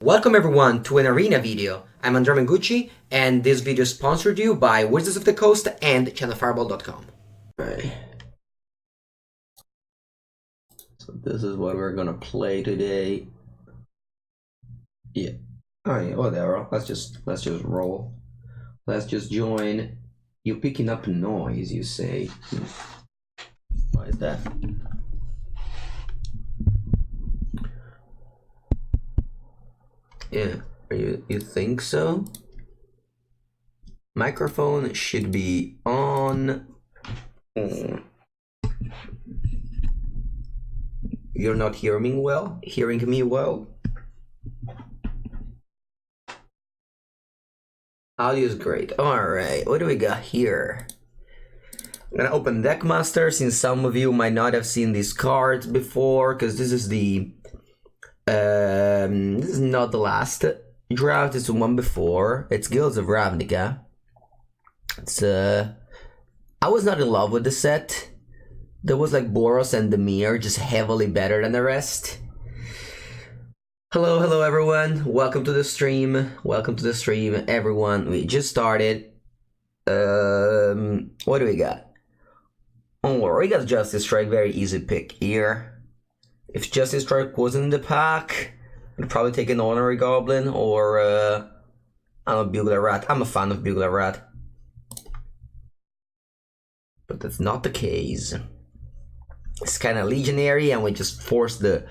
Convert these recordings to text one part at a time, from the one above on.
Welcome everyone to an arena video. I'm Andrea Mengucci, and this video is sponsored to you by Wizards of the Coast and channelfireball.com. Right. So this is what we're gonna play today. Yeah. Alright, whatever. Let's just roll. Let's just join. You picking up noise, you say. Why is that? Yeah, you think so? Microphone should be on. You're not hearing me well? Hearing me well? Audio is great. Alright, what do we got here? I'm gonna open Deckmaster, since some of you might not have seen these cards before, because this is the this is not the last draft, it's the one before. It's Guilds of Ravnica. It's I was not in love with the set. There was like Boros and Dimir just heavily better than the rest. Hello everyone. Welcome to the stream. Welcome to the stream, everyone. We just started. What do we got? Oh, we got Justice Strike, very easy pick here. If Justice Strike wasn't in the pack, I'd probably take an Honorary Goblin or I'm a Bugler Rat. I'm a fan of Bugler Rat. But that's not the case. It's kind of Legionary, and we just forced the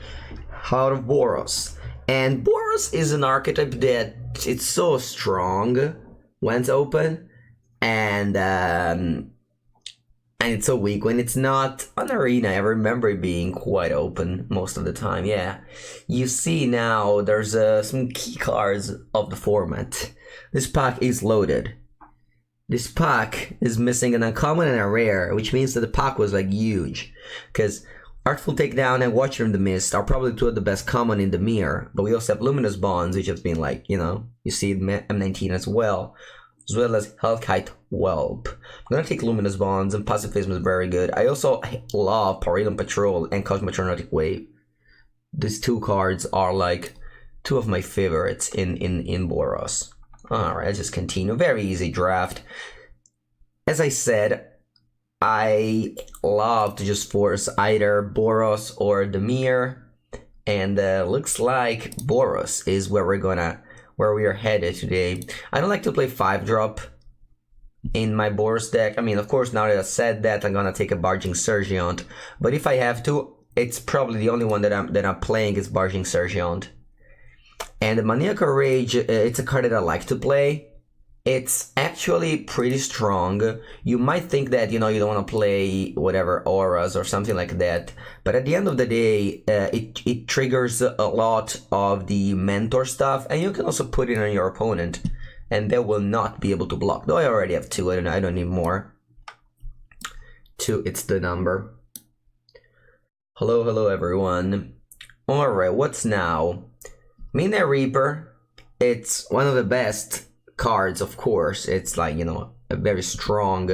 out of Boros. And Boros is an archetype that it's so strong when it's open, and it's so weak when it's not. On Arena, I remember it being quite open most of the time, yeah. You see now, there's some key cards of the format. This pack is loaded. This pack is missing an uncommon and a rare, which means that the pack was like huge. Because Artful Takedown and Watcher in the Mist are probably two of the best common in Dimir, but we also have Luminous Bonds, which has been like, you know, you see M19 as well as Hellkite Whelp. I'm gonna take Luminous Bonds, and Pacifism is very good. I also love Paradon Patrol and Cosmotronotic Wave. These two cards are like two of my favorites in Boros. Alright, let's just continue. Very easy draft. As I said, I love to just force either Boros or Dimir, and looks like Boros is where we are headed today. I don't like to play 5-drop in my Boros deck. I mean, of course, now that I said that, I'm gonna take a Barging Sergeant, but if I have to, it's probably the only one that I'm playing is Barging Sergeant. And the Maniacal Rage, it's a card that I like to play. It's actually pretty strong. You might think that, you know, you don't want to play whatever auras or something like that, but at the end of the day, it triggers a lot of the mentor stuff, and you can also put it on your opponent, and they will not be able to block. Though I already have 2, I don't need more. 2, it's the number. Hello everyone. Alright, what's now? Midnight Reaper, it's one of the best cards, of course. It's like, you know, a very strong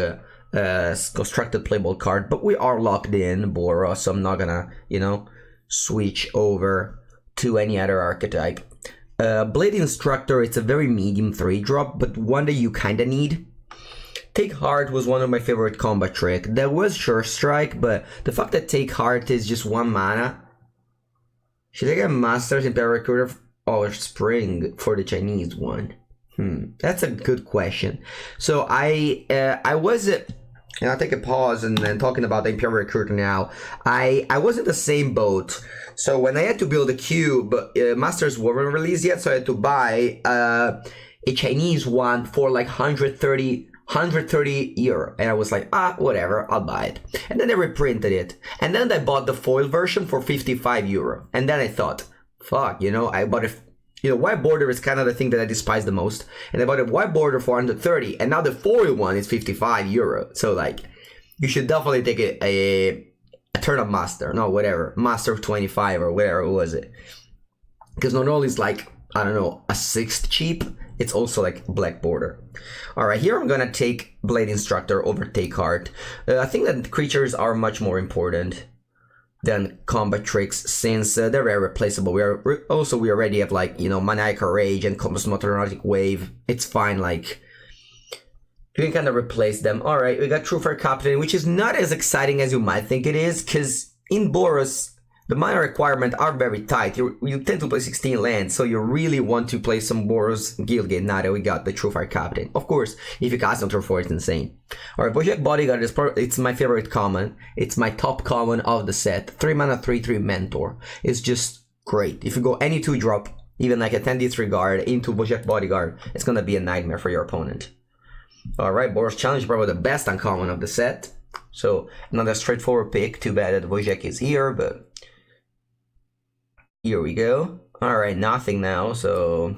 constructed playable card, but we are locked in Boros, so I'm not gonna, you know, switch over to any other archetype. Blade Instructor, it's a very medium 3-drop, but one that you kinda need. Take Heart was one of my favorite combat trick. There was Sure Strike, but the fact that Take Heart is just 1 mana. Should I get Masters Imperial Recruiter or Spring for the Chinese one? That's a good question. So I was, and I'll take a pause and then talking about the Imperial Recruiter now. I was in the same boat. So when I had to build a cube, Masters weren't released yet, so I had to buy a Chinese one for like 130 euro, and I was like, whatever, I'll buy it. And then they reprinted it, and then I bought the foil version for 55 euro, and then I thought, fuck, you know, I bought it. You know, white border is kind of the thing that I despise the most, and I bought a white border for 130, and now the foil one is 55 euro. So like, you should definitely take a turn up master, no, whatever, master of 25 or whatever it was it, because not only is like, I don't know, a 6th cheap, it's also like black border. Alright, here I'm gonna take Blade Instructor over Take Heart. I think that creatures are much more important than combat tricks, since they're very replaceable. We already have, like, you know, Maniacal Rage and Cosmotronic Wave. It's fine, like, you can kind of replace them. Alright, we got True Fire Captain, which is not as exciting as you might think it is, because in Boros, the mana requirements are very tight. You tend to play 16 lands, so you really want to play some Boros Guildgate now that we got the True Fire Captain. Of course, if you cast on turn 4, it's insane. Alright, Bojack Bodyguard is it's my favorite common. It's my top common of the set. 3 mana, 3/3 Mentor. It's just great. If you go any 2-drop, even like a 10 disregard into Bojack Bodyguard, it's gonna be a nightmare for your opponent. Alright, Boros Challenge, probably the best uncommon of the set. So, not a straightforward pick. Too bad that Bojack is here, but here we go. Alright, nothing now, so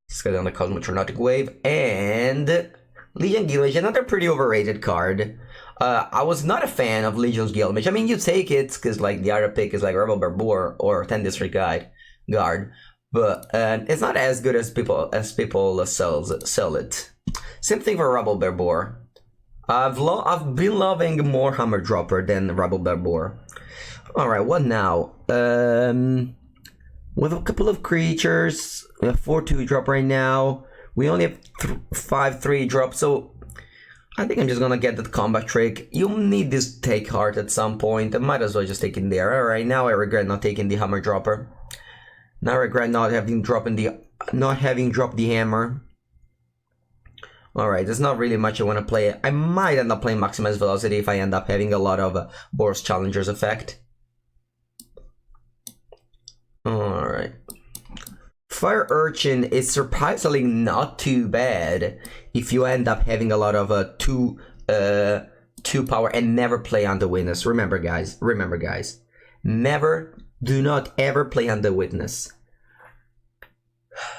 let's get on the Cosmotronic Wave. And Legion Guildmage, another pretty overrated card. I was not a fan of Legion's Guildmage. I mean, you take it, because like the other pick is like Rebel Barbour or 10 Disregard Guard, but it's not as good as people sell it. Same thing for Rebel Barbour. I've been loving more Hammer Dropper than Rebel Barbour. Alright, what now? We have a couple of creatures. We have 4 2-drop right now. We only have 5 3-drop, so I think I'm just gonna get that combat trick. You'll need this Take Heart at some point. I might as well just take it there. Alright, now I regret not taking the Hammer Dropper. Now I regret not having dropped the hammer. Alright, there's not really much I want to play. I might end up playing Maximize Velocity if I end up having a lot of Boros Challengers effect. Alright. Fire Urchin is surprisingly not too bad if you end up having a lot of 2 power and never play on the Witness. Remember guys, do not ever play on the Witness.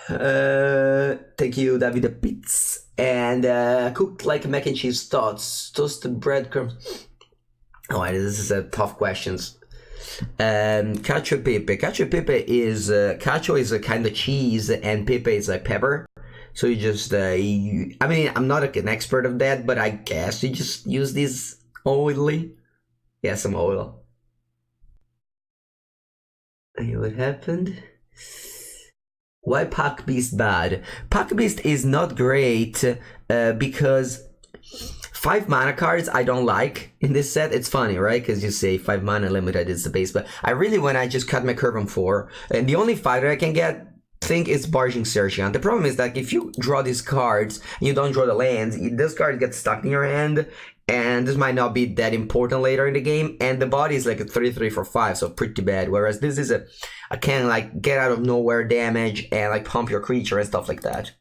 Thank you, David Pitts. And cooked like mac and cheese thoughts, toasted breadcrumbs. Oh, this is a tough questions. Cacio e pepe. Cacio e pepe is cacio is a kind of cheese and pepe is like pepper. So you just I mean, I'm not an expert of that, but I guess you just use this oily. Yeah, some oil. And what happened? Why Pack Beast bad? Pack Beast is not great because 5 mana cards I don't like in this set. It's funny, right? Because you say 5 mana limited is the base, but I really want to just cut my curve on 4. And the only fighter I can get think is Barging Sergeant. The problem is that if you draw these cards and you don't draw the lands, this card gets stuck in your hand, and this might not be that important later in the game, and the body is like a 3/3 for 5, so pretty bad, whereas this is a kind of like get out of nowhere damage and like pump your creature and stuff like that.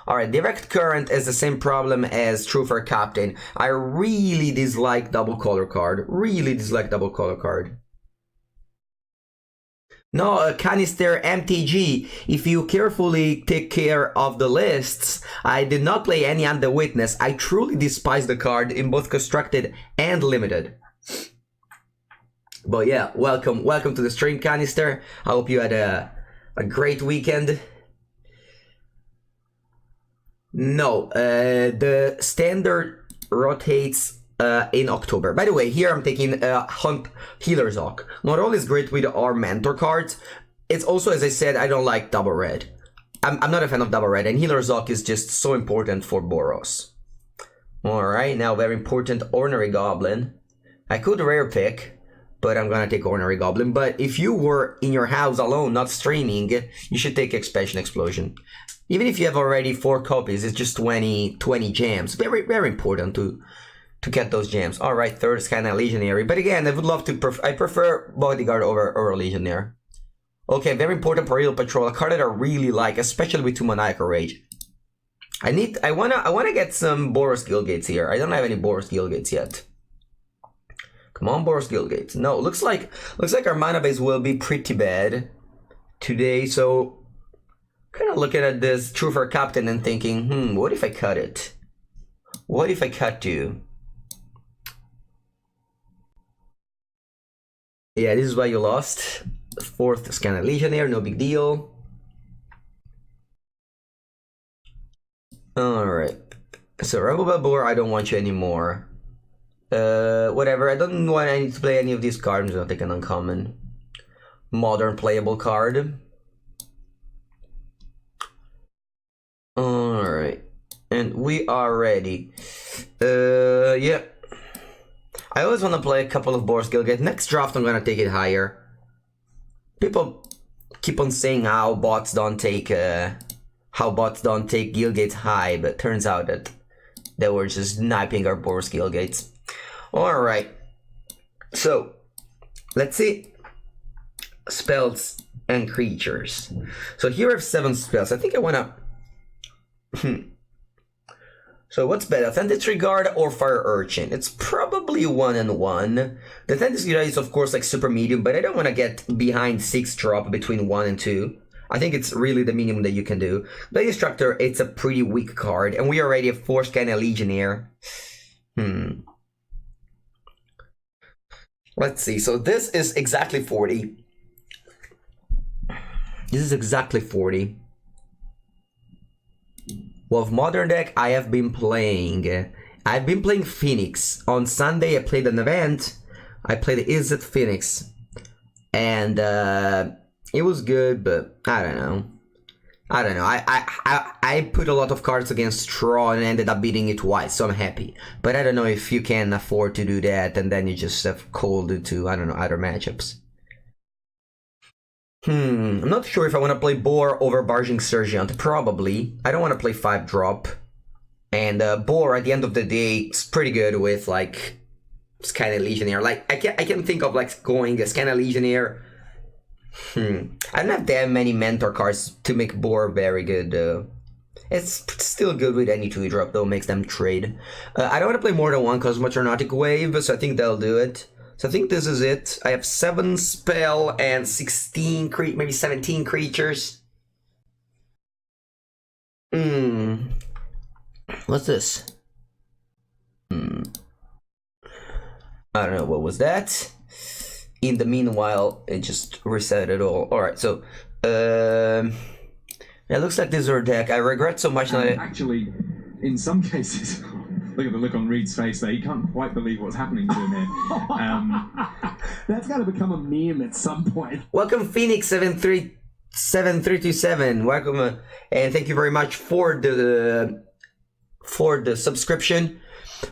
Alright, Direct Current is the same problem as True Fire Captain. I really dislike double color card. No, Canister MTG. If you carefully take care of the lists, I did not play any on the Witness. I truly despise the card in both constructed and limited. But yeah, welcome to the stream, Canister. I hope you had a great weekend. No, the standard rotates in October. By the way, here I'm taking Hunt Healer's Hawk. Not only is great with our mentor cards, it's also, as I said, I don't like double red. I'm not a fan of double red, and Healer's Hawk is just so important for Boros. Alright, now very important Ornery Goblin. I could rare pick, but I'm gonna take Ornery Goblin. But if you were in your house alone, not streaming, you should take Expansion Explosion. Even if you have already 4 copies, it's just 20 gems. Very, very important to get those gems. Alright, third is kind of Legionary. But again, I would love to, I prefer Bodyguard over Legionary. Okay, very important Perennial Patrol, a card that I really like, especially with 2 Maniacal Rage. I wanna get some Boros Guildgates here. I don't have any Boros Guildgates yet. Come on, Boros Guildgates. No, looks like our mana base will be pretty bad today, so kind of looking at this True Fire Captain and thinking, what if I cut it? What if I cut 2? Yeah, this is why you lost. 4th Scanner Legionnaire, no big deal. Alright. So Rebel Barbour, I don't want you anymore. Whatever, I don't want to play any of these cards. I'm gonna take an uncommon. Modern playable card. Alright. And we are ready. Yeah. I always want to play a couple of Boros Guildgate. Next draft I'm gonna take it higher. People keep on saying how bots don't take Guildgates high, but turns out that they were just sniping our Boros Guildgates. Alright. So let's see. Spells and creatures. So here I have 7 spells. I think I wanna So what's better, Authentic Guard or Fire Urchin? It's probably 1 and 1. The Authentic Guard is of course like super medium, but I don't want to get behind 6 drop between 1 and 2. I think it's really the minimum that you can do. Blade Instructor, it's a pretty weak card, and we already have 4 Scanner Legionnaire. Let's see, so this is exactly 40. This is exactly 40. Well, Modern deck, I've been playing Phoenix. On Sunday, I played an event. I played Izzet Phoenix. And it was good, but I don't know. I put a lot of cards against Straw and ended up beating it twice, so I'm happy. But I don't know if you can afford to do that, and then you just have cold to, I don't know, other matchups. I'm not sure if I want to play Boar over Barging Sergeant. Probably. I don't want to play 5 drop. And Boar, at the end of the day, is pretty good with, like, Scanner Legionnaire. Like, I can think of, like, going a Scanner Legionnaire. I don't have that many Mentor cards to make Boar very good, though. It's still good with any 2 drop, though, makes them trade. I don't want to play more than 1 Cosmotraumatic Wave, so I think that'll do it. So I think this is it. I have 7 spell and 16, maybe 17 creatures. What's this? I don't know, what was that? In the meanwhile, it just reset it all. Alright, so, it looks like this is our deck. I regret so much that Actually, in some cases... Look at the look on Reed's face there. He can't quite believe what's happening to him here. That's got to become a meme at some point. Welcome, Phoenix 7327. Welcome, and thank you very much for the subscription.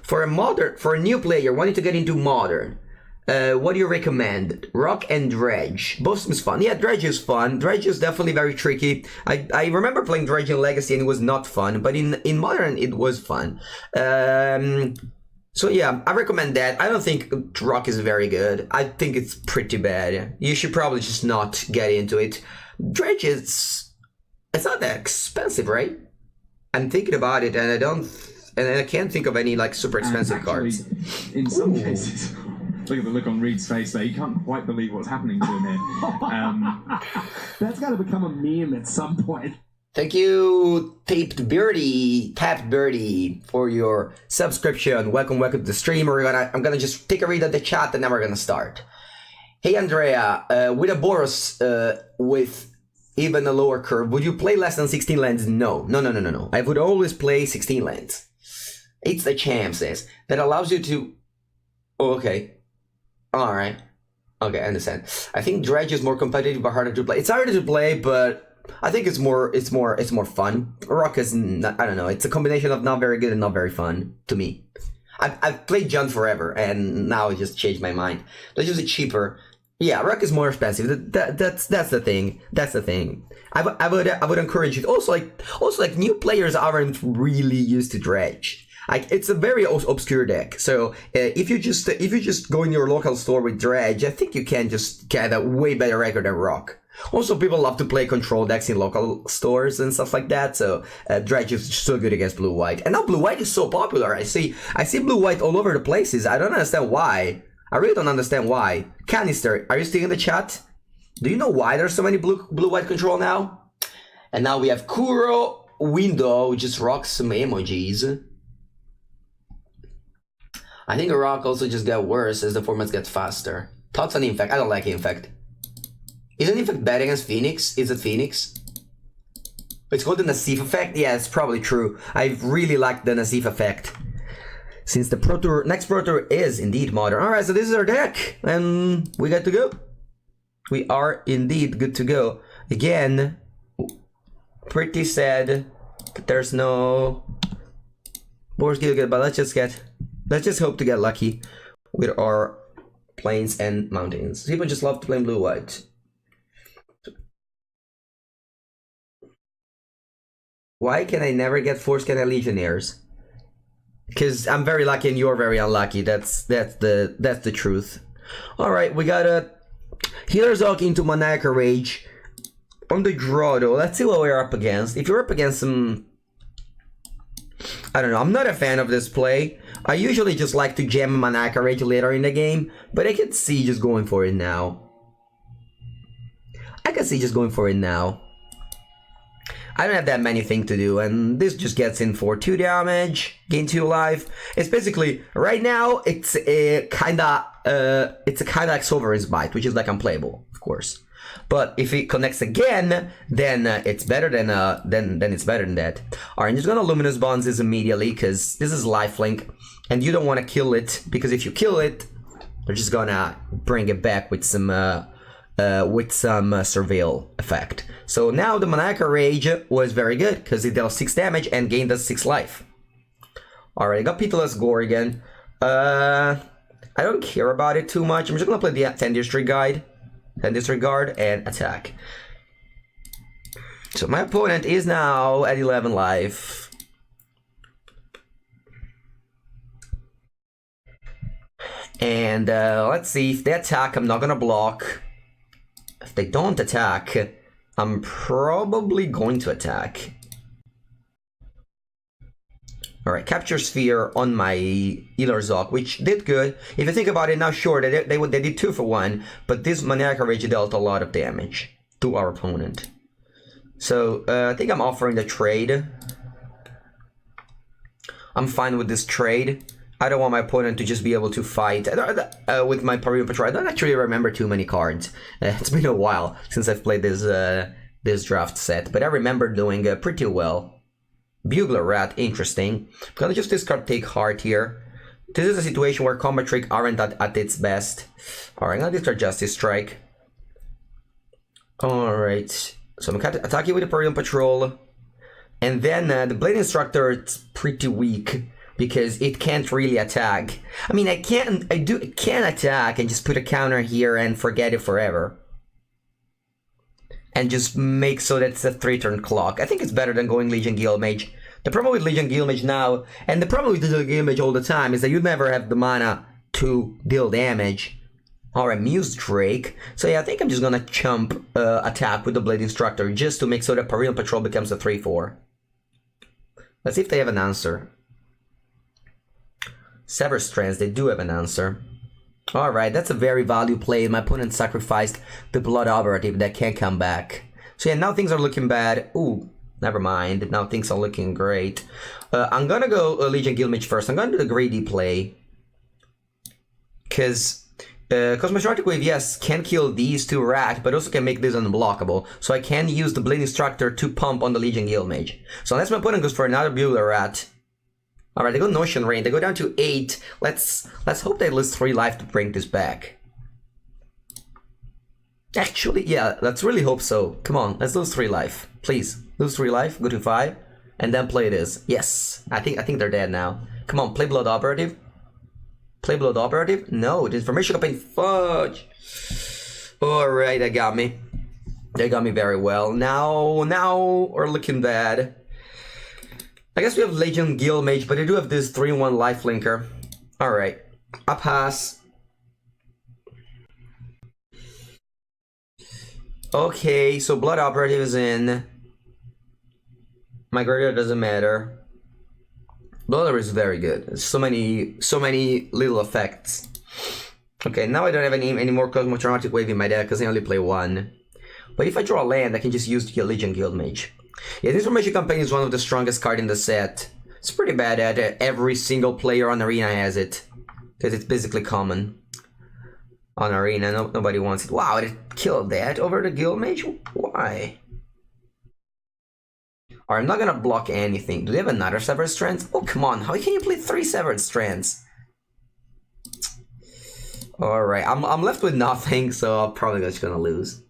For a new player wanting to get into Modern, what do you recommend? Rock and Dredge. Both seems fun. Yeah, Dredge is fun. Dredge is definitely very tricky. I remember playing Dredge in Legacy and it was not fun, but in Modern it was fun. So yeah, I recommend that. I don't think Rock is very good. I think it's pretty bad. You should probably just not get into it. Dredge it's not that expensive, right? I'm thinking about it and I can't think of any like super expensive cards. In some cases... Look at the look on Reed's face there. He can't quite believe what's happening to him here. That's got to become a meme at some point. Thank you, Tapped Birdie, for your subscription. Welcome to the stream. I'm gonna just take a read at the chat and then we're gonna start. Hey Andrea, with a Boros with even a lower curve, would you play less than 16 lands? No. I would always play 16 lands. It's the chances that allows you to. Oh, okay. Alright. Okay, I understand. I think Dredge is more competitive but harder to play. It's harder to play, but I think it's more fun. Rock is not, I don't know, it's a combination of not very good and not very fun to me. I've played Jund forever and now I just changed my mind. Dredge is cheaper. Yeah, Rock is more expensive. That's the thing. That's the thing. I would encourage it. Also like new players aren't really used to Dredge. Like, it's a very obscure deck, so if you just go in your local store with Dredge, I think you can just get a way better record than Rock. Also, people love to play control decks in local stores and stuff like that, so Dredge is so good against Blue-White. And now Blue-White is so popular, I see Blue-White all over the places. I don't understand why. I really don't understand why. Canister, are you still in the chat? Do you know why there's so many Blue-White control now? And now we have Kuro Window, which just rocks some emojis. I think Rock also just got worse as the formats get faster. Thoughts on Infect? I don't like Infect. Isn't Infect bad against Phoenix? Is it Phoenix? It's called the Nassif effect? Yeah, it's probably true. I really like the Nassif effect. since the next Pro Tour is indeed modern. Alright, so this is our deck, and we got to go. We are indeed good to go. Again, pretty sad that there's no Boros Guild, but let's just hope to get lucky with our plains and mountains. People just love to play blue-white. Why can I never get Foreskin Legionnaires? Because I'm very lucky and you're very unlucky. That's the truth. All right, we got a Healer's Hawk into Maniacal Rage. On the draw though, let's see what we're up against. If you're up against some, I don't know, I'm not a fan of this play. I usually just like to jam a Maniacal Rage later in the game, but I can see just going for it now. I don't have that many things to do, and this just gets in for 2 damage, gain 2 life. It's basically, right now, it's a kinda like Sovereign's Bite, which is like unplayable, of course. But if it connects again, then it's better than it's better than that. Alright, I'm just gonna Luminous Bonds this immediately, because this is lifelink, and you don't want to kill it, because if you kill it, they're just gonna bring it back with some Surveil effect. So now the Maniacal Rage was very good, because it dealt 6 damage and gained us 6 life. Alright, I got Pitiless Gore again. I don't care about it too much. I'm just gonna play the 10 Disregard and attack. So my opponent is now at 11 life. And let's see, if they attack, I'm not gonna block. If they don't attack, I'm probably going to attack. Alright, Capture Sphere on my Healer's Hawk, which did good. If you think about it now, sure, they did 2 for 1, but this Maniacal Rage dealt a lot of damage to our opponent. So, I think I'm offering the trade. I'm fine with this trade. I don't want my opponent to just be able to fight with my Pavilion Patrol. I don't actually remember too many cards. It's been a while since I've played this draft set, but I remember doing pretty well. Bugler Rat, interesting. I'm gonna just discard Take Heart here. This is a situation where Combat Trick aren't at its best. Alright, I'm gonna discard Justice Strike. Alright, so I'm gonna attack you with the Pavilion Patrol. And then the Blade Instructor, it's pretty weak, because it can't really attack. I mean, I can attack and just put a counter here and forget it forever. And just make so that it's a 3-turn clock. I think it's better than going Legion Guildmage. The problem with Legion Guildmage now, and the problem with Legion Guildmage all the time, is that you never have the mana to deal damage. Or a Muse Drake. So yeah, I think I'm just gonna chump attack with the Blade Instructor, just to make so that Pavilion Patrol becomes a 3-4. Let's see if they have an answer. Sever Strands, they do have an answer. Alright, that's a very value play. My opponent sacrificed the Blood Operative that can't come back. So yeah, now things are looking bad. Ooh, never mind. Now things are looking great. I'm gonna go Legion Guildmage first. I'm gonna do the greedy play. Because Cosmostratic Wave, yes, can kill these 2 rat, but also can make this unblockable. So I can use the Blade Instructor to pump on the Legion Guildmage. So unless my opponent goes for another Bugler Rat. Alright, they go Notion Rain, they go down to 8. Let's hope they lose 3 life to bring this back. Actually, yeah, let's really hope so. Come on, let's lose 3 life. Please, lose 3 life, go to 5, and then play this. Yes, I think they're dead now. Come on, play Blood Operative. Play Blood Operative? No, the Information Campaign, fudge. Alright, they got me. They got me very well. Now we're looking bad. I guess we have Legion Guildmage, but they do have this 3-1 lifelinker. Alright, I pass. Okay, so Blood Operative is in. My graveyard doesn't matter. Blood is very good. So many little effects. Okay, now I don't have any more Cosmotraumatic Wave in my deck because I only play 1. But if I draw a land, I can just use the Legion Guildmage. Yeah, this Information Campaign is one of the strongest cards in the set. It's pretty bad at it. Every single player on Arena has it. Because it's basically common. On Arena, nobody wants it. Wow, it killed that over the Guildmage? Why? Alright, I'm not gonna block anything. Do they have another Severed Strands? Oh, come on. How can you play 3 Severed Strands? Alright, I'm left with nothing, so I'm probably just gonna lose.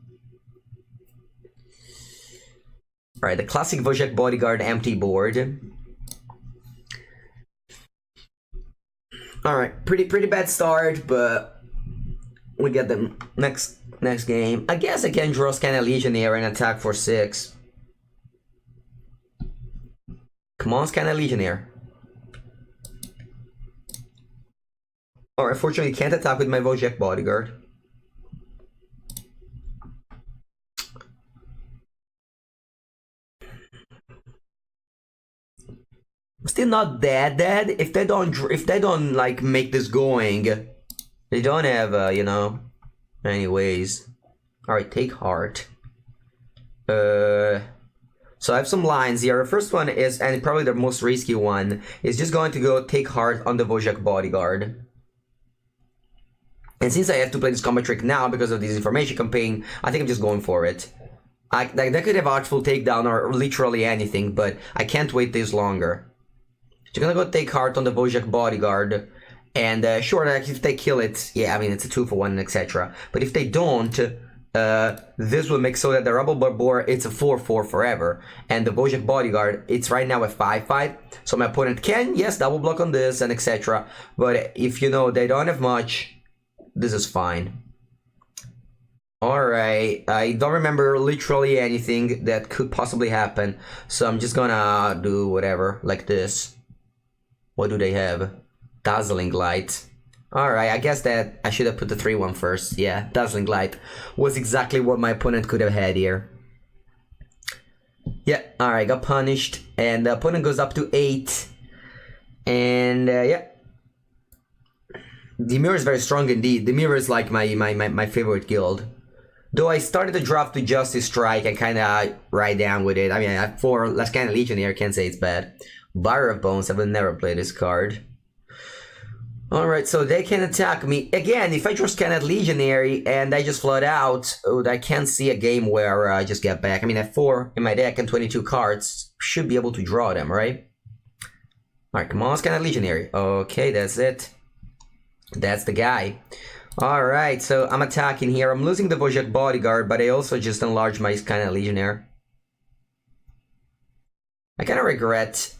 Alright, the classic Wojak Bodyguard empty board. Alright, pretty bad start, but we get them next game. I guess I can draw Scanner Legionnaire and attack for 6. Come on, Scanner Legionnaire. Or unfortunately can't attack with my Wojak Bodyguard. Still not that dead. If they don't like make this going, they don't have you know. Anyways, all right, take heart. So I have some lines here. The first one is, and probably the most risky one, is just going to go take heart on the Wojak Bodyguard. And since I have to play this combat trick now because of this information campaign, I think I'm just going for it. That could have Artful Takedown or literally anything, but I can't wait this longer. So I'm gonna go take heart on the Wojak Bodyguard. And sure, like, if they kill it, yeah, I mean, it's a 2-for-1, etc. But if they don't, this will make so that the Rebel Barbour, it's a 4-4 forever. And the Wojak Bodyguard, it's right now a 5-5. So my opponent can, yes, double block on this and etc. But if you know they don't have much, this is fine. Alright, I don't remember literally anything that could possibly happen. So I'm just gonna do whatever, like this. What do they have? Dazzling Light. Alright, I guess that I should have put the 3-1 first. Yeah, Dazzling Light was exactly what my opponent could have had here. Yeah, alright, got punished. And the opponent goes up to 8. And yeah. Dimir is very strong indeed. Dimir is like my favorite guild. Though I started the draft to Justice Strike and kind of ride down with it. I mean, I have 4 less kind of Legionnaire, can't say it's bad. Bar of Bones, I will never play this card. Alright, so they can attack me. Again, if I draw Scanner Legionary and I just flood out, I can't see a game where I just get back. I mean, I have 4 in my deck and 22 cards. Should be able to draw them, right? Alright, come on, Scanner Legionary. Okay, that's it. That's the guy. Alright, so I'm attacking here. I'm losing the Wojak Bodyguard, but I also just enlarged my Scanner Legionnaire. I kind of regret.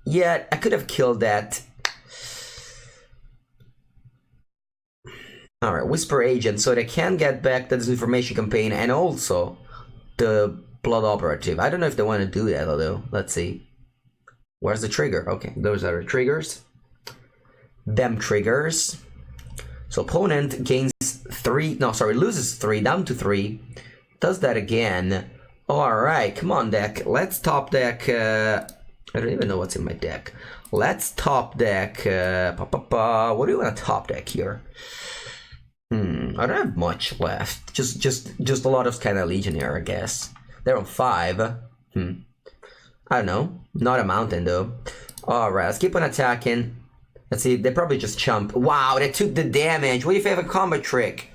Yeah, I could have killed that. Alright, Whisper Agent, so they can get back the disinformation campaign and also the Blood Operative. I don't know if they want to do that, although. Let's see. Where's the trigger? Okay, those are the triggers. Them triggers. So opponent gains 3, no, sorry, loses 3, down to 3. Does that again. Alright, come on, deck. Let's top deck, I don't even know what's in my deck. Let's top deck, what do you want to top deck here? I don't have much left. Just a lot of kind of Legionnaire, I guess. They're on 5. I don't know. Not a mountain, though. Alright, let's keep on attacking. Let's see, they probably just chump. Wow, they took the damage. What if I have a combat trick?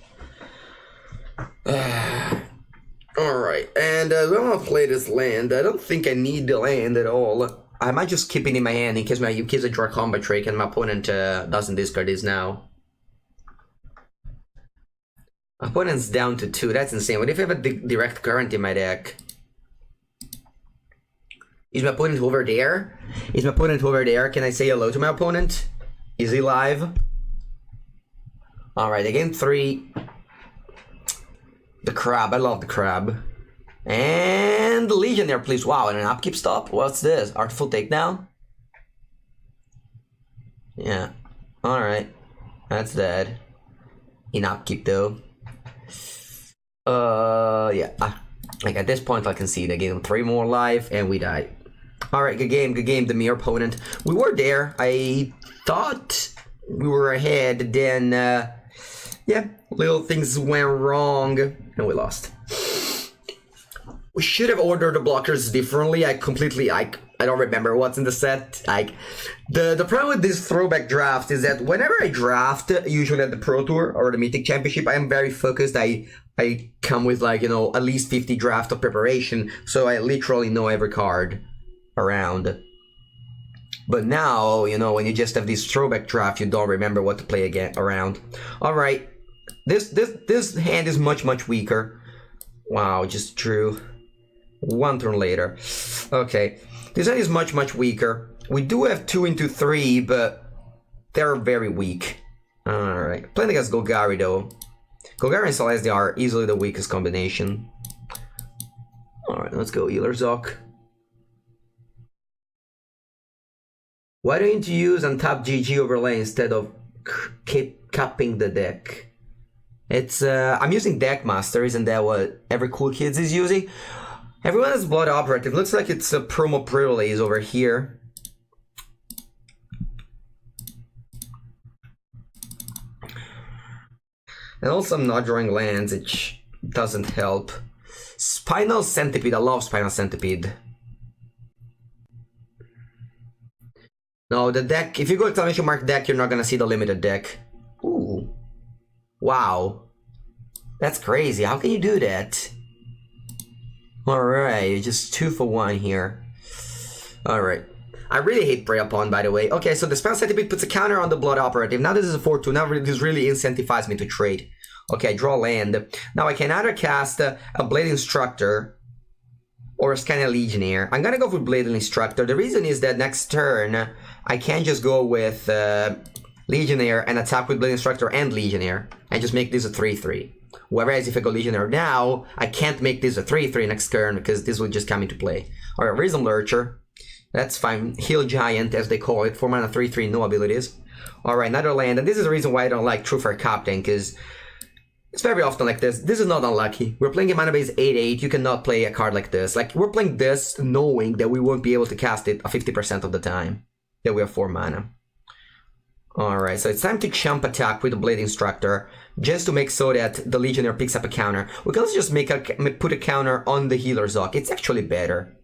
Alright, and I want to play this land. I don't think I need the land at all. I might just keep it in my hand in case I draw a combat trick and my opponent doesn't discard this now. My opponent's down to 2. That's insane. What if I have a direct current in my deck? Is my opponent over there? Is my opponent over there? Can I say hello to my opponent? Is he live? Alright, again 3. The crab, I love the crab. And the Legionnaire, please. Wow, and an upkeep stop? What's this? Artful Takedown? Yeah. Alright. That's dead. In upkeep though. Yeah. Like at this point I can see they gave him 3 more life and we died. Alright, good game, Dimir opponent. We were there. I thought we were ahead, then yeah, little things went wrong and we lost. We should have ordered the blockers differently. I don't remember what's in the set. The problem with this throwback draft is that whenever I draft, usually at the Pro Tour or the Mythic Championship, I am very focused. I come with at least 50 draft of preparation, so I literally know every card. around. But now, you know, when you just have this throwback draft, you don't remember what to play again around. All right, this hand is much weaker. Wow, just drew one turn later. Okay, this hand is much weaker. We do have 2 into 3, but they're very weak. All right, playing against Golgari though. Golgari and Celestia are easily the weakest combination. All right, let's go Healerzok. Why don't you use untap GG overlay instead of keep capping the deck? It's I'm using Deckmaster, isn't that what every cool kids is using? Everyone has Blood Operative. Looks like it's a promo privilege over here. And also I'm not drawing lands, which doesn't help. Spinal Centipede, I love Spinal Centipede. No, the deck, if you go exclamation mark deck, you're not gonna see the limited deck. Ooh. Wow. That's crazy. How can you do that? Alright, just 2 for 1 here. Alright. I really hate Prey Upon, by the way. Okay, so the Spell Centipede puts a counter on the Blood Operative. Now this is a 4-2. Now this really incentivizes me to trade. Okay, draw land. Now I can either cast a Blade Instructor or a Scanner Legionnaire. I'm gonna go for Blade Instructor. The reason is that next turn, I can just go with Legionnaire and attack with Blade Instructor and Legionnaire and just make this a 3-3. Whereas if I go Legionnaire now, I can't make this a 3-3 next turn because this will just come into play. Alright, Rhythm Lurcher. That's fine. Hill Giant, as they call it. 4 mana 3-3, no abilities. Alright, another land. And this is the reason why I don't like Truefire Captain, because it's very often like this. This is not unlucky. We're playing a mana base 8-8. You cannot play a card like this. Like, we're playing this knowing that we won't be able to cast it 50% of the time. That we have 4 mana. Alright, so it's time to chump attack with the Blade Instructor, just to make so that the Legionnaire picks up a counter. We can also just put a counter on the Healerzok. It's actually better.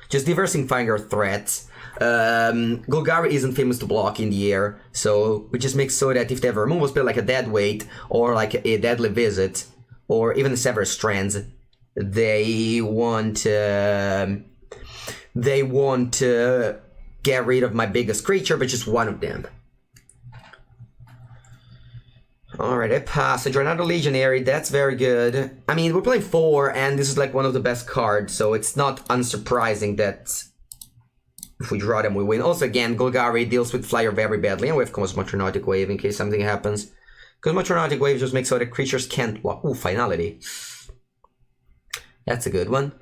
Just diversifying your threats. Golgari isn't famous to block in the air, so we just make so that if they have a removal spell like a Dead Weight, or like a Deadly Visit, or even a Sever Strands, they won't get rid of my biggest creature, but just one of them. Alright, I pass. I draw another Legionary. That's very good. I mean, we're playing 4, and this is like one of the best cards, so it's not unsurprising that if we draw them, we win. Also, again, Golgari deals with Flyer very badly, and we have Cosmotronic Wave in case something happens. Cosmotronic Wave just makes so that creatures can't block. Ooh, Finality. That's a good one.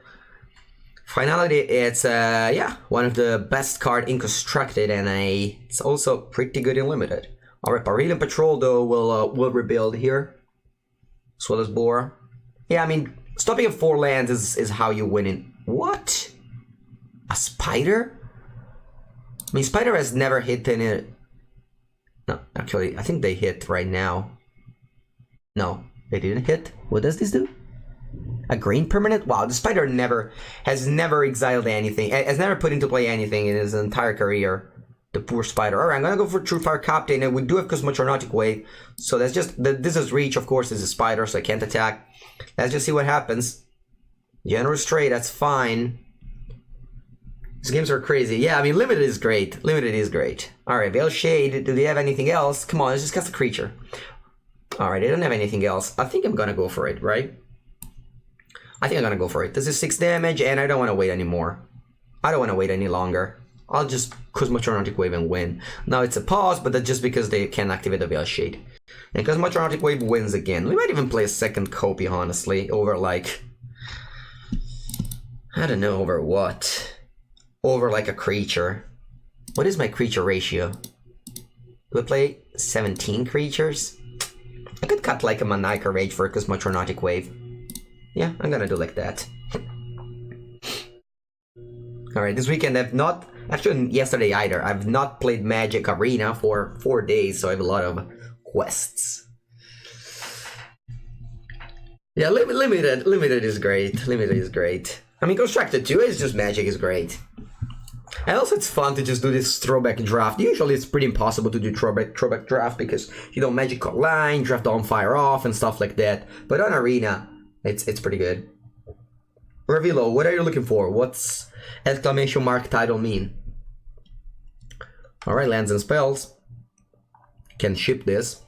Finality, it's yeah, one of the best card in Constructed, and it's also pretty good in Limited. Alright, Paralian Patrol though will rebuild here, as well as Bora. Yeah, I mean, stopping at 4 lands is how you win in. What? A Spider? I mean, Spider has never hit any. No, actually, I think they hit right now. No, they didn't hit. What does this do? A green permanent? Wow, the Spider has never exiled anything, has never put into play anything in his entire career. The poor Spider. Alright, I'm gonna go for Truefire Captain, and we do have Cosmotronic Wave, so that's just, this is reach, of course, is a Spider, so I can't attack. Let's just see what happens. Generous trade, that's fine. These games are crazy. Yeah, I mean, Limited is great. Limited is great. Alright, Veil Shade, do they have anything else? Come on, let's just cast a creature. Alright, they don't have anything else. I think I'm gonna go for it, right? I think I'm gonna go for it. This is 6 damage, and I don't want to wait anymore. I don't want to wait any longer. I'll just Cosmotronic Wave and win. Now it's a pause, but that's just because they can activate the Veil Shade. And Cosmotronic Wave wins again. We might even play a second copy, honestly, over like... I don't know, over what? Over like a creature. What is my creature ratio? Do I play 17 creatures? I could cut like a Maniacal Rage for a Cosmotronic Wave. Yeah, I'm gonna do like that. Alright, this weekend I've not... Actually, yesterday either. I've not played Magic Arena for 4 days, so I have a lot of quests. Yeah, Limited is great. Limited is great. I mean, Constructed too, it's just Magic is great. And also it's fun to just do this throwback draft. Usually it's pretty impossible to do throwback draft because you don't Magic Online, draft on Fire Off and stuff like that. But on Arena, it's pretty good. Revilo, what are you looking for? What's exclamation mark title mean? Alright, lands and spells. Can ship this.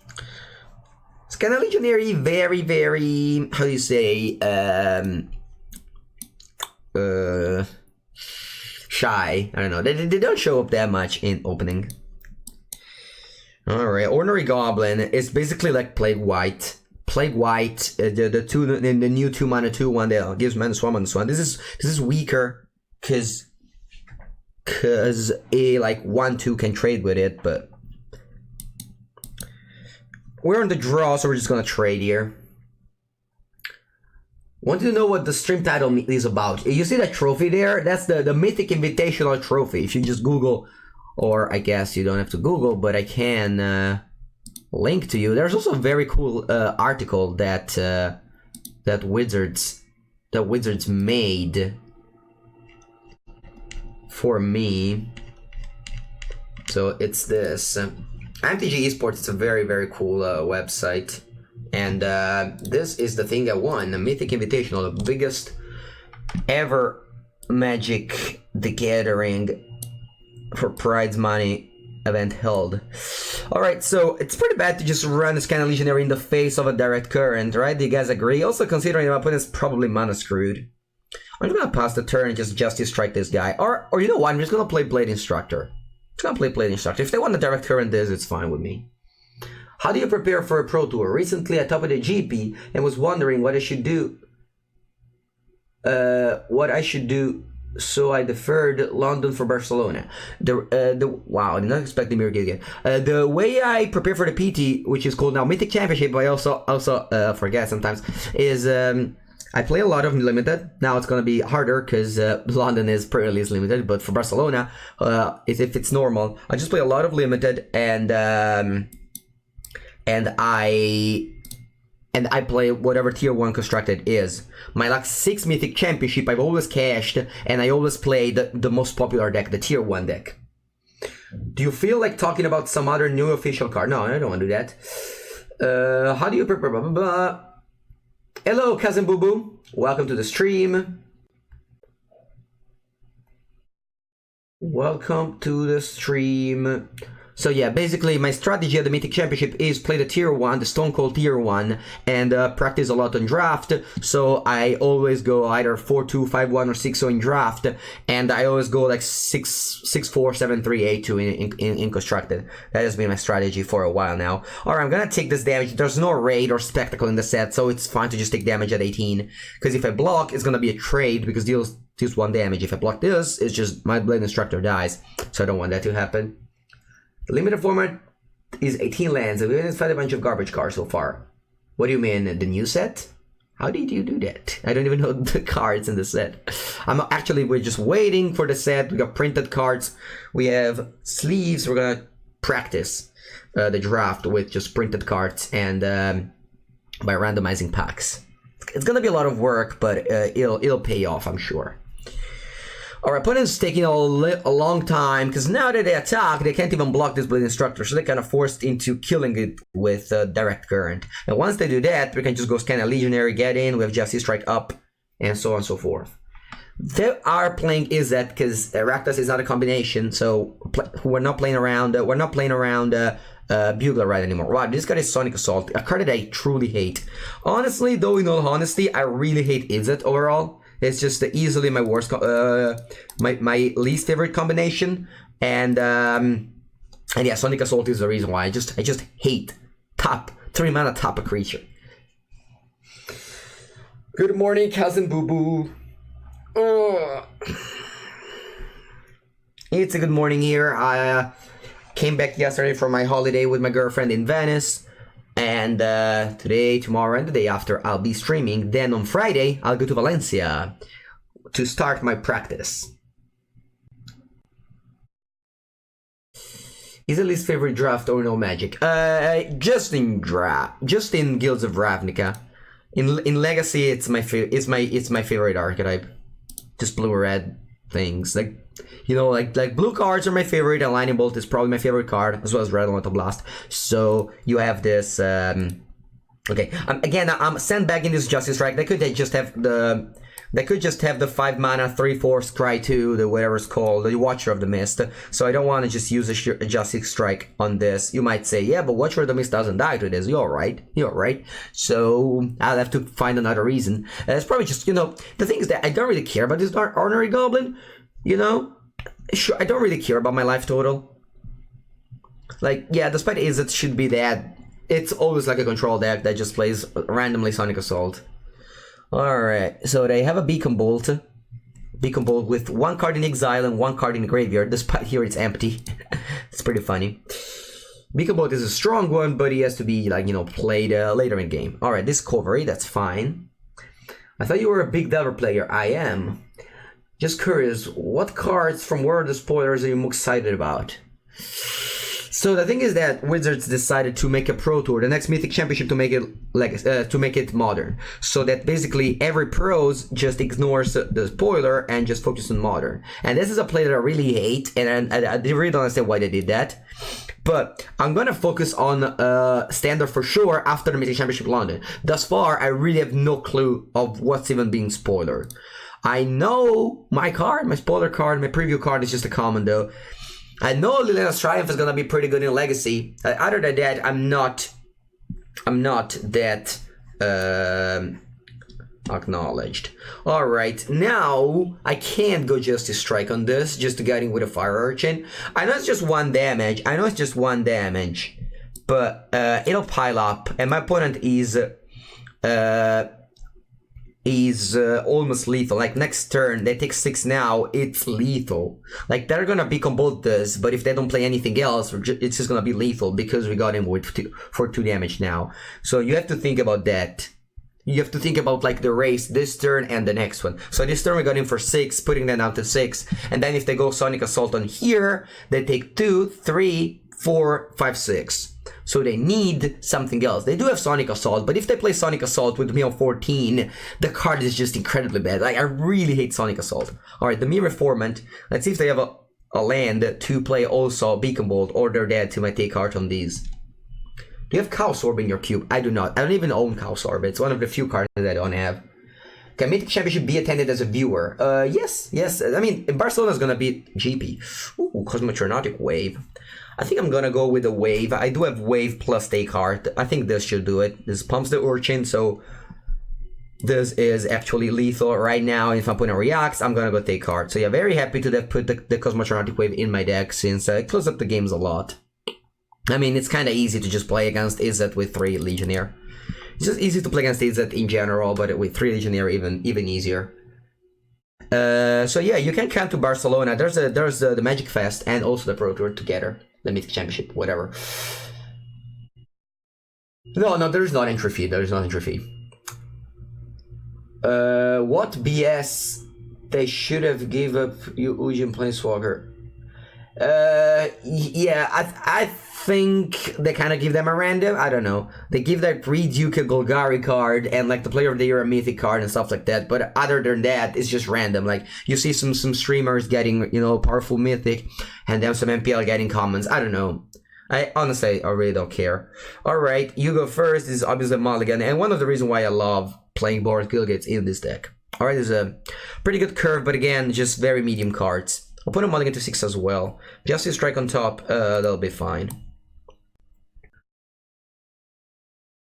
Scanner Legionary, very, very, how do you say, shy. I don't know. They don't show up that much in opening. Alright, Ordinary Goblin is basically like Plague White. Plague White, the new 2-mana 2/1 that gives -1/-1. This is weaker because a like 1/2 can trade with it, but we're on the draw, so we're just gonna trade here. Want to know what the stream title is about? You see that trophy there? That's the Mythic Invitational Trophy. If you just Google, or I guess you don't have to Google, but I can link to you. There's also a very cool article that that Wizards made for me. So it's this. MTG Esports, it's a very, very cool website. And this is the thing that won the Mythic Invitational, the biggest ever Magic the Gathering for prize money event held. Alright, so it's pretty bad to just run this kind of Legionary in the face of a direct current, right? Do you guys agree? Also considering my opponent's probably mana screwed. I'm just gonna pass the turn and just Justice Strike this guy. Or you know what, I'm just gonna play Blade Instructor. Just gonna play Blade Instructor. If they want the direct current this, it's fine with me. How do you prepare for a Pro Tour? Recently I topped a GP and was wondering what I should do. So I deferred London for Barcelona. Wow, I did not expect Dimir again. The way I prepare for the PT, which is called now Mythic Championship, but I also forget sometimes, is I play a lot of limited. Now it's gonna be harder because London is pretty least limited, but for Barcelona, if it's normal, I just play a lot of limited and I play whatever tier 1 constructed is. My like 6 Mythic Championship, I've always cashed, and I always play the most popular deck, the tier 1 deck. Do you feel like talking about some other new official card? No, I don't want to do that. How do you prepare? Blah, blah, blah. Hello, Cousin Boo Boo. Welcome to the stream. Welcome to the stream. So yeah, basically my strategy at the Mythic Championship is play the tier 1, the Stone Cold tier 1, and practice a lot on draft. So I always go either 4-2, 5-1, or 6-0 in draft, and I always go like 6-4, 7-3, 8-2 in constructed. That has been my strategy for a while now. Alright, I'm gonna take this damage. There's no raid or spectacle in the set, so it's fine to just take damage at 18. Because if I block, it's gonna be a trade because deals 1 damage. If I block this, it's just my Blade Instructor dies. So I don't want that to happen. The limited format is 18 lands, and we haven't found a bunch of garbage cards so far. What do you mean, the new set? How did you do that? I don't even know the cards in the set. We're just waiting for the set. We got printed cards. We have sleeves. We're gonna practice the draft with just printed cards and by randomizing packs. It's gonna be a lot of work, but it'll pay off, I'm sure. Our opponent's taking a long time, because now that they attack, they can't even block this Blade Instructor, so they're kind of forced into killing it with direct current. And once they do that, we can just go scan a Legionary, get in, we have Justice Strike up, and so on and so forth. They are playing Izzet, because Rakdos is not a combination, so we're not playing around, Bugler Ride anymore. Wow, this guy is Sonic Assault, a card that I truly hate. Honestly, though, in all honesty, I really hate Izzet overall. It's just easily my worst, my least favorite combination, and yeah, Sonic Assault is the reason why I just hate 3 mana tap a creature. Good morning, Cousin Boo Boo. It's a good morning here. I came back yesterday from my holiday with my girlfriend in Venice. And today, tomorrow, and the day after, I'll be streaming. Then on Friday, I'll go to Valencia to start my practice. Is the least favorite draft or no Magic? Just in Guilds of Ravnica. In Legacy, it's my favorite archetype. Just blue-red things like. You know, like blue cards are my favorite, and Lightning Bolt is probably my favorite card, as well as Red Elemental Blast. So you have this. Okay, again, I'm sandbagging this Justice Strike. They could just have the They could just have the 5 mana, 3/4 Scry 2, the whatever it's called, the Watcher of the Mist. So I don't want to just use a Justice Strike on this. You might say, yeah, but Watcher of the Mist doesn't die to this. You're right. You're right. So I'll have to find another reason. It's probably just, you know, the thing is that I don't really care about this Ornery Goblin. You know? Sure, I don't really care about my life total. Like, yeah, despite it should be that, it's always like a control deck that just plays randomly Sonic Assault. Alright, so they have a Beacon Bolt. Beacon Bolt with 1 card in exile and 1 card in the graveyard. Despite here it's empty. It's pretty funny. Beacon Bolt is a strong one, but he has to be, like, you know, played later in game. Alright, Discovery, that's fine. I thought you were a big Delver player. I am. Just curious, what cards from World of the Spoilers are you most excited about? So the thing is that Wizards decided to make a Pro Tour, the next Mythic Championship, to make it to make it modern. So that basically every pros just ignores the spoiler and just focus on modern. And this is a play that I really hate, and I really don't understand why they did that. But I'm gonna focus on Standard for sure after the Mythic Championship London. Thus far, I really have no clue of what's even being spoilered. I know my card, my spoiler card, my preview card is just a common though. I know Liliana's Triumph is gonna be pretty good in Legacy. Other than that, I'm not that acknowledged. Alright, now I can't go Justice Strike on this, just to get in with a Fire Urchin. I know it's just 1 damage, but it'll pile up, and my opponent is almost lethal. Like next turn they take 6 now, it's lethal. Like they're gonna Beacon Bolt this, but if they don't play anything else, it's just gonna be lethal because we got him with for 2 damage now. So you have to think about that. You have to think about like the race this turn and the next one. So this turn we got him for 6, putting them down to 6, and then if they go Sonic Assault on here, they take 2, 3, 4, 5, 6. So they need something else. They do have Sonic Assault, but if they play Sonic Assault with me on 14, the card is just incredibly bad. Like, I really hate Sonic Assault. Alright, the Dimir Reformant. Let's see if they have a land to play also Beacon Bolt, or they're dead to my take art on these. Do you have Chaos Orb in your cube? I do not. I don't even own Chaos Orb. It's one of the few cards that I don't have. Can Mythic Championship be attended as a viewer? Yes. I mean, Barcelona's gonna beat GP. Ooh, Cosmotronic Wave. I think I'm gonna go with a Wave. I do have Wave plus take art. I think this should do it. This pumps the Urchin, so this is actually lethal right now. If I'm putting a Reacts, I'm gonna go take art. So yeah, very happy to have put the Cosmotronic Wave in my deck, since it closes up the games a lot. I mean, it's kind of easy to just play against Izzet with 3 Legionnaire. It's just easy to play against Izzet in general, but with 3 Legionnaire even easier. So yeah, you can come to Barcelona. There's the Magic Fest and also the Pro Tour together. The Mythic Championship, whatever. No, there is not entry fee. There is not entry fee. What BS? They should have give up Ujin Planeswalker. Yeah, I think they kind of give them a random. I don't know. They give that Reduke a Golgari card and like the Player of the Year a Mythic card and stuff like that. But other than that, it's just random. Like you see some streamers getting, you know, powerful Mythic, and then some MPL getting commons. I don't know. I honestly, I really don't care. All right, you go first. This is obviously Mulligan, and one of the reasons why I love playing Boros Gilgates in this deck. All right, there's a pretty good curve, but again, just very medium cards. I'll put a Mulligan to 6 as well. Justice Strike on top, that'll be fine.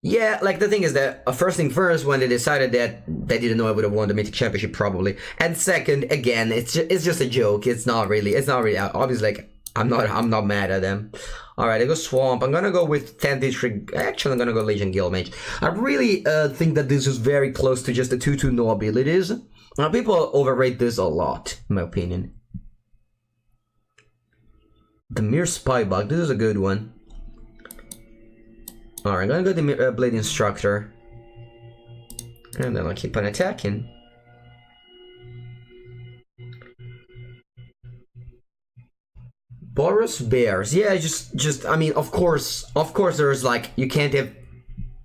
Yeah, like the thing is that first thing first, when they decided that they didn't know I would have won the Mythic Championship probably, and second, again, it's just a joke. It's not really obviously. Like I'm not mad at them. All right, I go Swamp. I'm gonna go with 10 District. Actually, I'm gonna go Legion Guildmage. I really think that this is very close to just the 2/2 no abilities. People overrate this a lot, in my opinion. The Mere Spybug, this is a good one. Alright, I'm gonna go the Blade Instructor. And then I'll keep on attacking. Boros Bears, yeah, just I mean, of course there's like, you can't have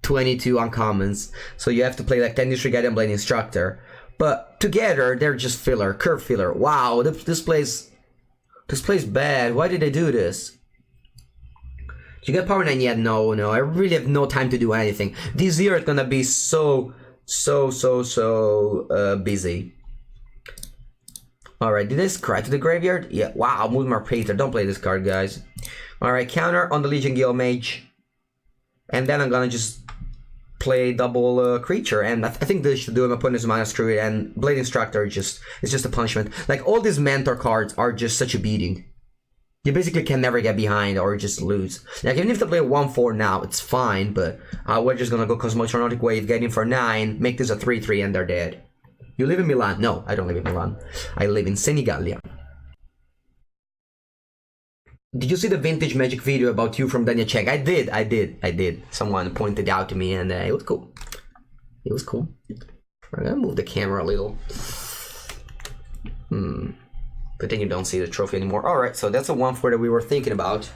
22 uncommons, so you have to play like 10 Disregard and Blade Instructor. But together, they're just filler, curve filler. Wow, this plays bad. Why did they do this? Did you get Power 9 yet? No, I really have no time to do anything. This year is gonna be so so busy. Alright, did I scry to the graveyard? Yeah, wow, Mudmar Painter. Don't play this card, guys. Alright, counter on the Legion Guild Mage. And then I'm gonna just play double creature. And I think this should do him opponent's minus 3. And Blade Instructor is just a punishment. Like, all these mentor cards are just such a beating. You basically can never get behind or just lose. Like, even if they play 1-4 now, it's fine. But we're just gonna go Cosmotronic Wave, get in for 9, make this a 3-3, and they're dead. You live in Milan? No, I don't live in Milan. I live in Senigallia. Did you see the vintage Magic video about you from Dania Cheng? I did. Someone pointed out to me and it was cool. It was cool. I'm gonna move the camera a little. But then you don't see the trophy anymore. Alright, so that's a 1-4 that we were thinking about.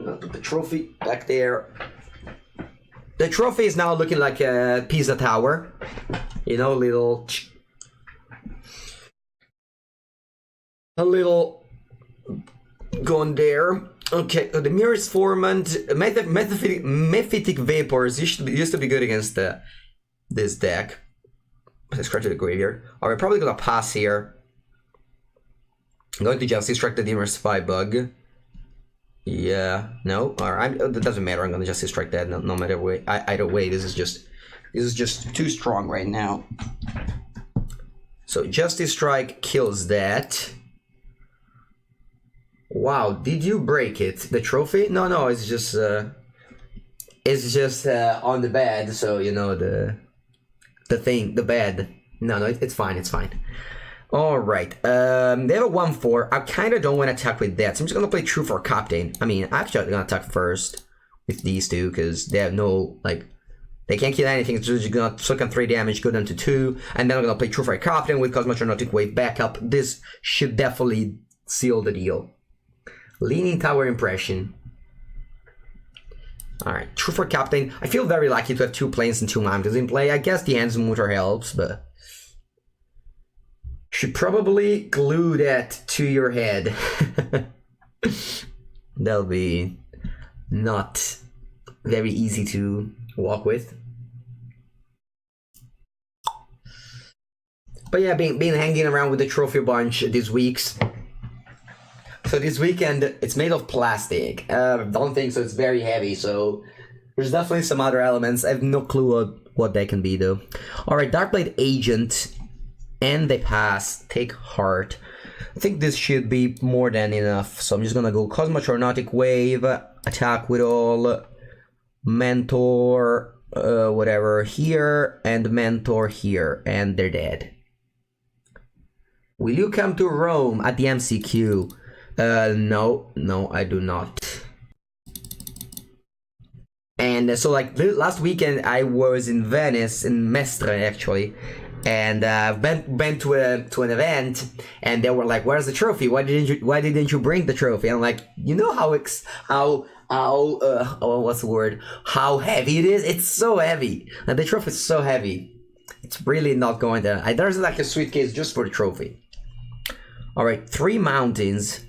I'll put the trophy back there. The trophy is now looking like a Pisa Tower. You know, a little going there. Okay, the Mirror's Formant, Mephitic Vapors used to be good against this deck. Let's scratch to the graveyard. Alright, probably gonna pass here. I'm going to just distract the Dimir Spy Bug. Yeah, no, alright, it doesn't matter. I'm gonna just strike that no matter way. Either way, this is just too strong right now. So Justice Strike kills that. Wow, did you break it? The trophy? No, it's just on the bed. So you know the bed. No, it's fine. All right. They have a 1-4. I kind of don't want to attack with that, so I'm just gonna play True for Captain. I mean, actually, I'm gonna attack first with these two because they have no they can't kill anything. It's just gonna suck on 3 damage, go down to 2, and then I'm gonna play True for Captain with Cosmotronic Wave backup. This should definitely seal the deal. Leaning Tower Impression. Alright, True for Captain. I feel very lucky to have 2 planes and 2 mountains in play. I guess the Hands Motor helps, but should probably glue that to your head. That'll be not very easy to walk with. But yeah, been hanging around with the trophy bunch these weeks. So this weekend, it's made of plastic. Don't think so, it's very heavy, so there's definitely some other elements. I have no clue what they can be though. Alright, Darkblade Agent, and they pass, take heart. I think this should be more than enough, so I'm just gonna go Cosmotronic Wave, attack with all, Mentor, whatever, here, and Mentor here, and they're dead. Will you come to Rome at the MCQ? No, I do not. And so like last weekend I was in Venice, in Mestre actually, and went to an event, and they were like, "Where's the trophy? Why didn't you bring the trophy?" And I'm like, you know how what's the word? How heavy it is? It's so heavy. And the trophy is so heavy. It's really not going to. There's like a suitcase just for the trophy. Alright, 3 mountains.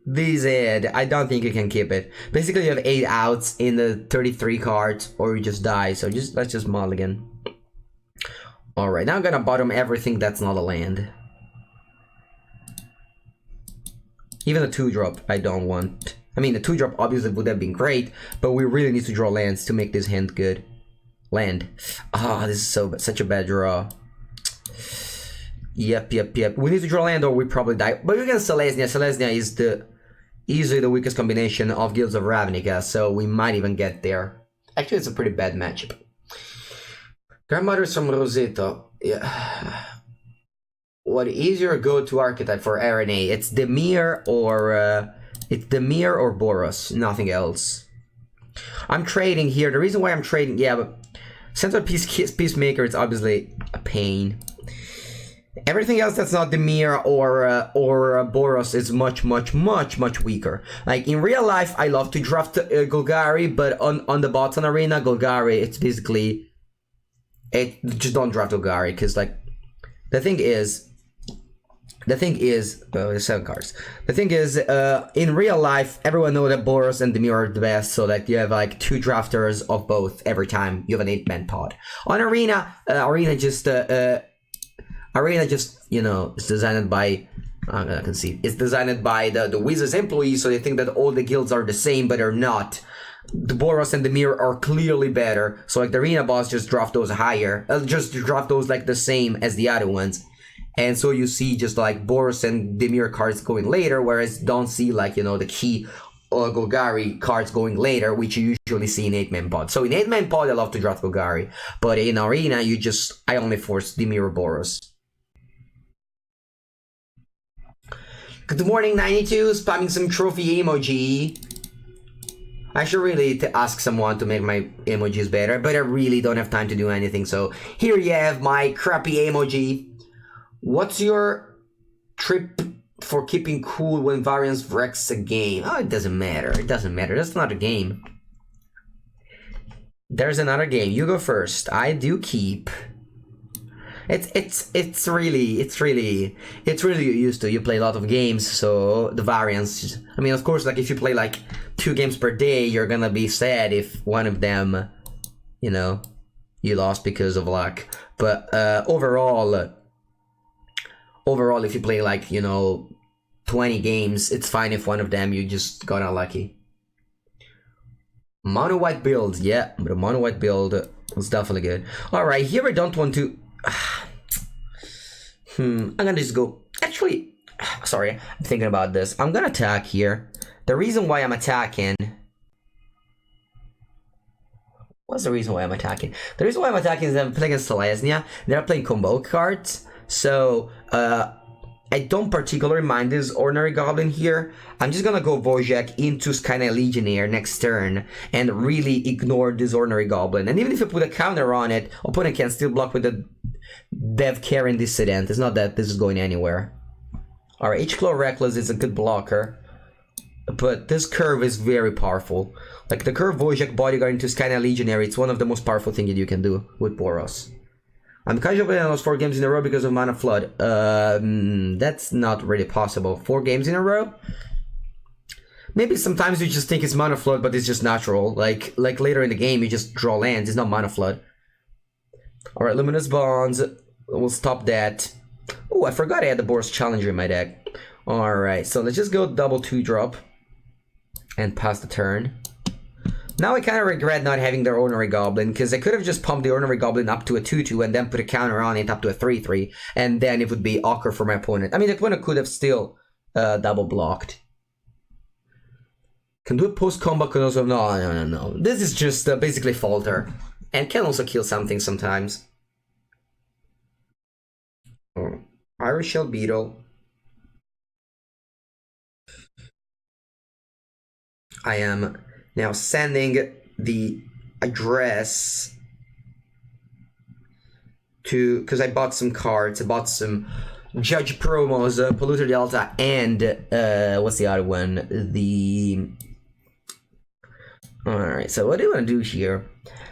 This head, I don't think you can keep it. Basically, you have 8 outs in the 33 cards, or you just die. So let's just mulligan. Alright, now I'm gonna bottom everything that's not a land. Even a 2-drop, I don't want. I mean, the 2-drop obviously would have been great, but we really need to draw lands to make this hand good. Land. This is such a bad draw. Yep. We need to draw land or we probably die. But against Selesnya, Selesnya is easily the weakest combination of Guilds of Ravnica, so we might even get there. Actually, it's a pretty bad matchup. Grandmother's from Roseto. Yeah. What is your go-to archetype for RNA? It's Dimir or Boros, nothing else. I'm trading here. The reason why I'm trading, yeah, but Central Peacemaker is obviously a pain. Everything else that's not Dimir or Boros is much weaker. Like in real life, I love to draft Golgari, but on the bottom arena, Golgari, it's basically just don't draft Golgari because like the thing is, the thing is, there's 7 cards. The thing is, in real life, everyone knows that Boros and Dimir are the best, so that you have like 2 drafters of both every time you have an 8-man pod. On Arena, Arena just, you know, is designed by, I can see, it's designed by the Wizards employees, so they think that all the guilds are the same, but they're not. The Boros and the Dimir are clearly better, so like the Arena boss just draft those higher, just draft those like the same as the other ones. And so you see just like Boros and Dimir cards going later, whereas don't see like, you know, the key Golgari cards going later, which you usually see in 8-man pod. So in 8-man pod, I love to draft Golgari, but in Arena, I only force Dimir or Boros. Good morning, 92, spamming some trophy emoji. I should really ask someone to make my emojis better, but I really don't have time to do anything, so here you have my crappy emoji. What's your trip for keeping cool when variance wrecks a game? Oh, it doesn't matter. It doesn't matter. That's not a game. There's another game. You go first. I do keep. It's really used to. You play a lot of games, so the variance. I mean, of course, like if you play like 2 games per day, you're gonna be sad if one of them, you know, you lost because of luck. But overall, if you play like, you know, 20 games, it's fine if one of them you just got unlucky. Mono white build, yeah, but a mono white build was definitely good. Alright, here I don't want to. I'm gonna just go. Actually, sorry, I'm thinking about this. I'm gonna attack here. The reason why I'm attacking. What's the reason why I'm attacking? The reason why I'm attacking is I'm playing against Selesnya. They're playing combo cards. So, I don't particularly mind this Ordinary Goblin here. I'm just gonna go Wojciech into Skynight Legionnaire next turn and really ignore this Ordinary Goblin. And even if I put a counter on it, opponent can still block with the Dev Karen Dissident. It's not that this is going anywhere. Alright, H-Claw Reckless is a good blocker. But this curve is very powerful. Like the curve Wojciech Bodyguard into Skynight Legionnaire, it's one of the most powerful things that you can do with Boros. I'm casual playing those 4 games in a row because of Mana Flood. That's not really possible. 4 games in a row? Maybe sometimes you just think it's Mana Flood, but it's just natural. Like later in the game, you just draw lands. It's not Mana Flood. Alright, Luminous Bonds. We'll stop that. Oh, I forgot I had the Boros Challenger in my deck. Alright, so let's just go double 2-drop. And pass the turn. Now I kind of regret not having their Ordinary Goblin, because I could have just pumped the Ordinary Goblin up to a 2-2 and then put a counter on it up to a 3-3, and then it would be awkward for my opponent. I mean, the opponent could have still double blocked. Can do a post-combat, can also... No. This is just basically Falter, and can also kill something sometimes. Oh. Irish Shell Beetle. I am now sending the address to, because I bought some cards. I bought some Judge promos, Polluter Delta, and what's the other one? The... Alright, so what do you want to do here?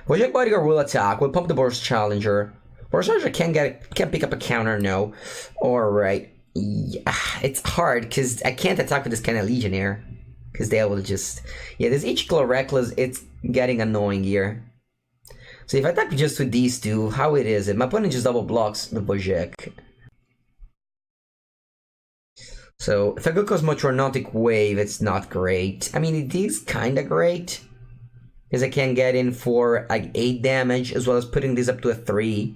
Wojciech Bodyguard will attack. We'll pump the Boros Challenger. Boros Challenger can't pick up a counter, no. Alright. Yeah, it's hard, because I can't attack with this kind of Legionnaire. Because they will just... Yeah, this H-Claw Reckless, it's getting annoying here. So if I attack just with these 2, how it is? My opponent just double blocks the Wojciech. So if I go Cosmotronautic Wave, it's not great. I mean, it is kind of great. Because I can get in for like 8 damage, as well as putting this up to a 3.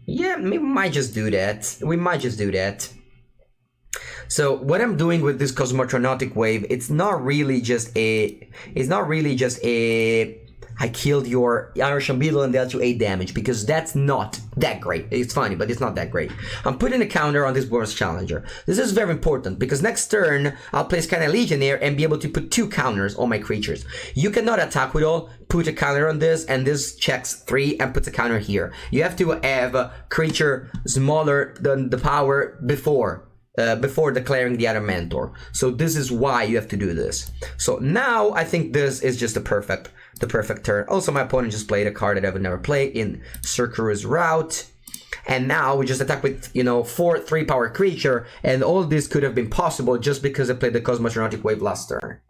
Yeah, we might just do that. We might just do that. So what I'm doing with this Cosmotronautic Wave, it's not really just a I killed your Irish Beetle and dealt you 8 damage, because that's not that great. It's funny, but it's not that great. I'm putting a counter on this Boros Challenger. This is very important, because next turn, I'll place Skynight Legionnaire and be able to put 2 counters on my creatures. You cannot attack with all, put a counter on this, and this checks 3 and puts a counter here. You have to have a creature smaller than the power before declaring the other mentor. So this is why you have to do this. So now I think this is just the perfect turn. Also, my opponent just played a card that I would never play in Circular's Route. and now we just attack with, 4 3-power creature, and all this could have been possible just because I played the Cosmogenic Wave last turn.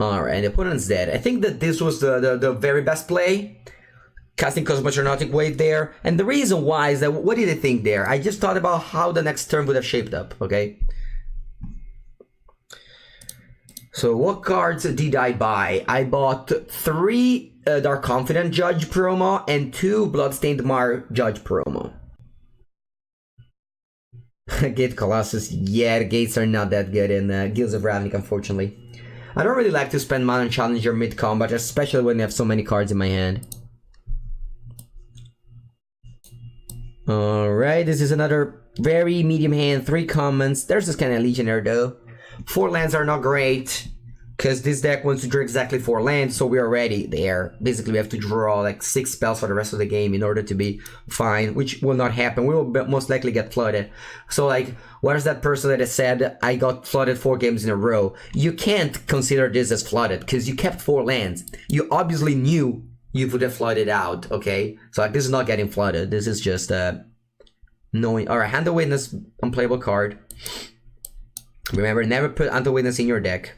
Alright, the opponent's dead. I think that this was the very best play. Casting Cosmogenic Wave there. And the reason why is that, what did I think there? I just thought about how the next turn would have shaped up, okay? So what cards did I buy? I bought 3 Dark Confident Judge promo and 2 Bloodstained Mar Judge promo. Gate Colossus. Yeah, the gates are not that good in Guilds of Ravnica, unfortunately. I don't really like to spend mana on Challenger mid-combat, especially when I have so many cards in my hand. Alright, this is another very medium hand, 3 commons. There's this kind of Legionnaire though. 4 lands are not great, because this deck wants to draw exactly 4 lands, so we're already there. Basically, we have to draw like 6 spells for the rest of the game in order to be fine, which will not happen. We will most likely get flooded. So like, where's that person that has said, I got flooded 4 games in a row? You can't consider this as flooded, because you kept 4 lands. You obviously knew you would have flooded out, okay? So like, this is not getting flooded. This is just knowing. Alright, Hand of Witness, unplayable card. Remember, never put Hand of Witness in your deck.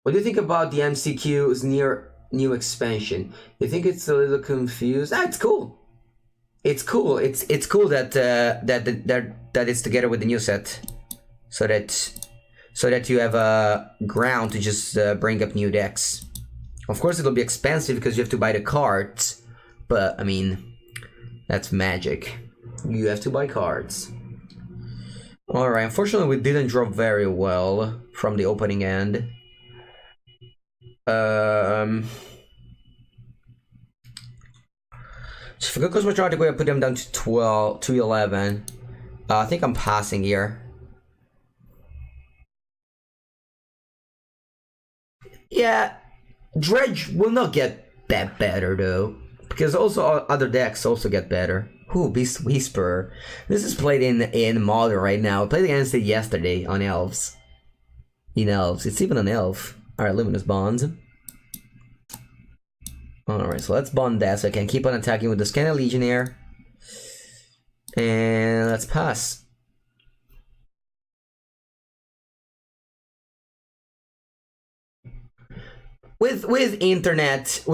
What do you think about the MCQ's new expansion? You think it's a little confused? Ah, it's cool. It's cool. It's cool that that it's together with the new set, so that you have a ground to just bring up new decks. Of course, it'll be expensive because you have to buy the cards, but I mean, that's magic. You have to buy cards. Alright, unfortunately we didn't draw very well from the opening end. So if I go Cosmogenic Wave, I put them down to 12, to 11. I think I'm passing here. Yeah, Dredge will not get that better though, because also other decks also get better. Ooh, Beast Whisperer. This is played in Modern right now. I played against it yesterday on Elves. In Elves, it's even an Elf. Alright, Luminous Bonds. Alright, so let's bond that so I can keep on attacking with the Scanner Legionnaire. And let's pass. With internet,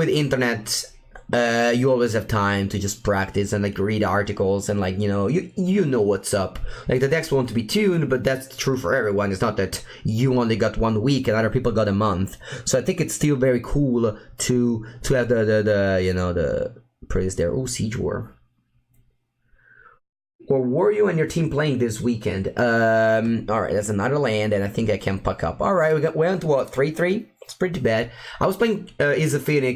you always have time to just practice and like read articles and like, you know what's up. Like the decks want to be tuned, but that's true for everyone. It's not that you only got 1 week and other people got a month. So I think it's still very cool to have the praise there. Oh, Siege War. Or were you and your team playing this weekend? Alright, that's another land and I think I can puck up. Alright, we went to what, 3-3? It's pretty bad. I was playing Is a Phoenix.